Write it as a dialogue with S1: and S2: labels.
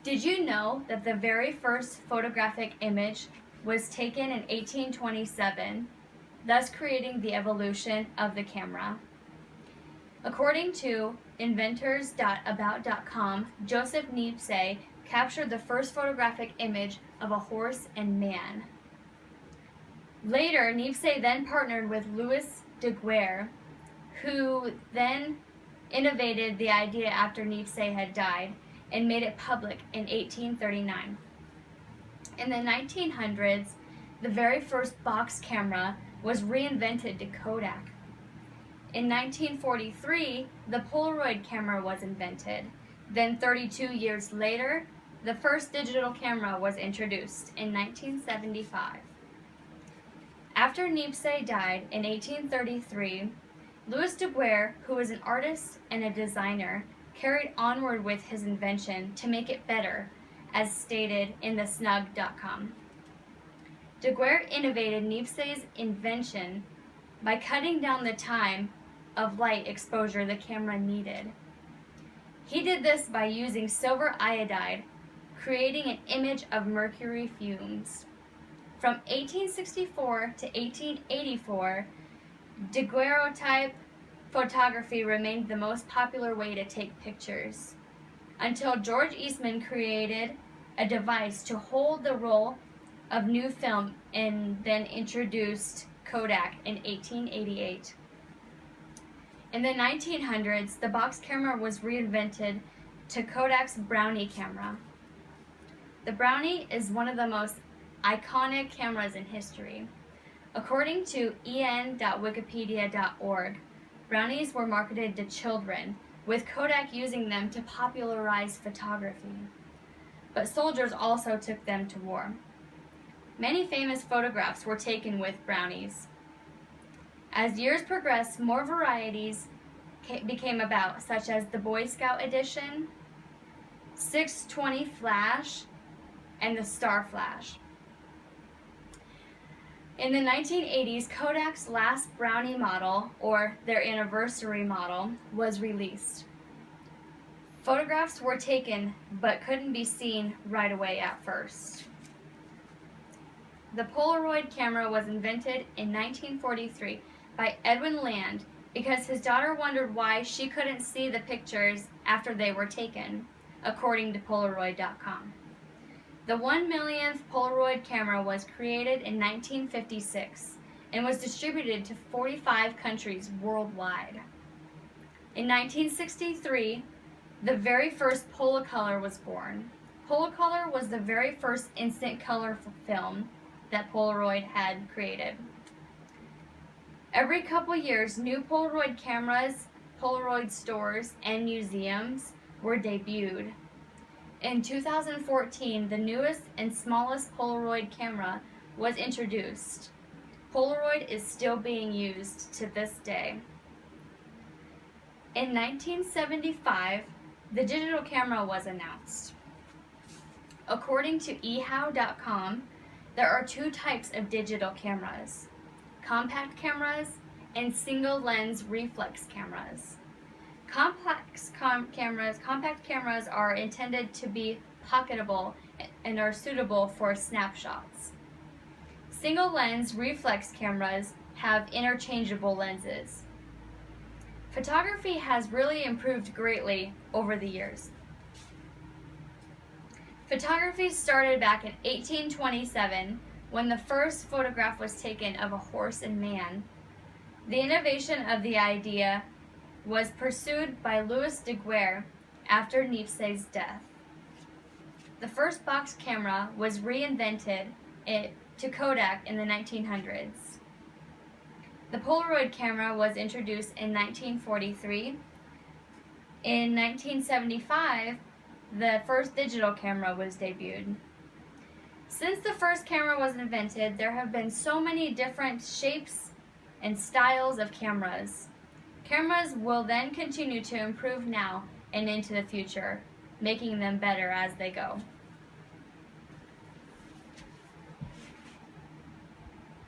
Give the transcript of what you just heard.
S1: Did you know that the very first photographic image was taken in 1827, thus creating the evolution of the camera? According to inventors.about.com, Joseph Niepce captured the first photographic image of a horse and man. Later, Niepce then partnered with Louis Daguerre, who then innovated the idea after Niepce had died and made it public in 1839. In the 1900s, the very first box camera was reinvented to Kodak. In 1943, the Polaroid camera was invented. Then 32 years later, the first digital camera was introduced in 1975. After Niepce died in 1833, Louis Daguerre, who was an artist and a designer, carried onward with his invention to make it better, as stated in the snug.com. Daguerre innovated Niepce's invention by cutting down the time of light exposure the camera needed. He did this by using silver iodide, creating an image of mercury fumes. From 1864 to 1884, daguerreotype photography remained the most popular way to take pictures, until George Eastman created a device to hold the roll of new film and then introduced Kodak in 1888. In the 1900s, the box camera was reinvented to Kodak's Brownie camera. The Brownie is one of the most iconic cameras in history. According to en.wikipedia.org, Brownies were marketed to children, with Kodak using them to popularize photography. But soldiers also took them to war. Many famous photographs were taken with Brownies. As years progressed, more varieties became about, such as the Boy Scout Edition, 620 Flash, and the Star Flash. In the 1980s, Kodak's last Brownie model, or their anniversary model, was released. Photographs were taken but couldn't be seen right away at first. The Polaroid camera was invented in 1943 by Edwin Land because his daughter wondered why she couldn't see the pictures after they were taken, according to Polaroid.com. The 1 millionth Polaroid camera was created in 1956 and was distributed to 45 countries worldwide. In 1963, the very first Polacolor was born. Polacolor was the very first instant color film that Polaroid had created. Every couple years, new Polaroid cameras, Polaroid stores, and museums were debuted. In 2014, the newest and smallest Polaroid camera was introduced. Polaroid is still being used to this day. In 1975, the digital camera was announced. According to ehow.com, there are two types of digital cameras: compact cameras and single-lens reflex cameras. Compact cameras are intended to be pocketable and are suitable for snapshots. Single-lens reflex cameras have interchangeable lenses. Photography has really improved greatly over the years. Photography started back in 1827 when the first photograph was taken of a horse and man. The innovation of the idea was pursued by Louis Daguerre after Niepce's death. The first box camera was reinvented to Kodak in the 1900s. The Polaroid camera was introduced in 1943. In 1975, the first digital camera was debuted. Since the first camera was invented, there have been so many different shapes and styles of cameras. Cameras will then continue to improve now and into the future, making them better as they go.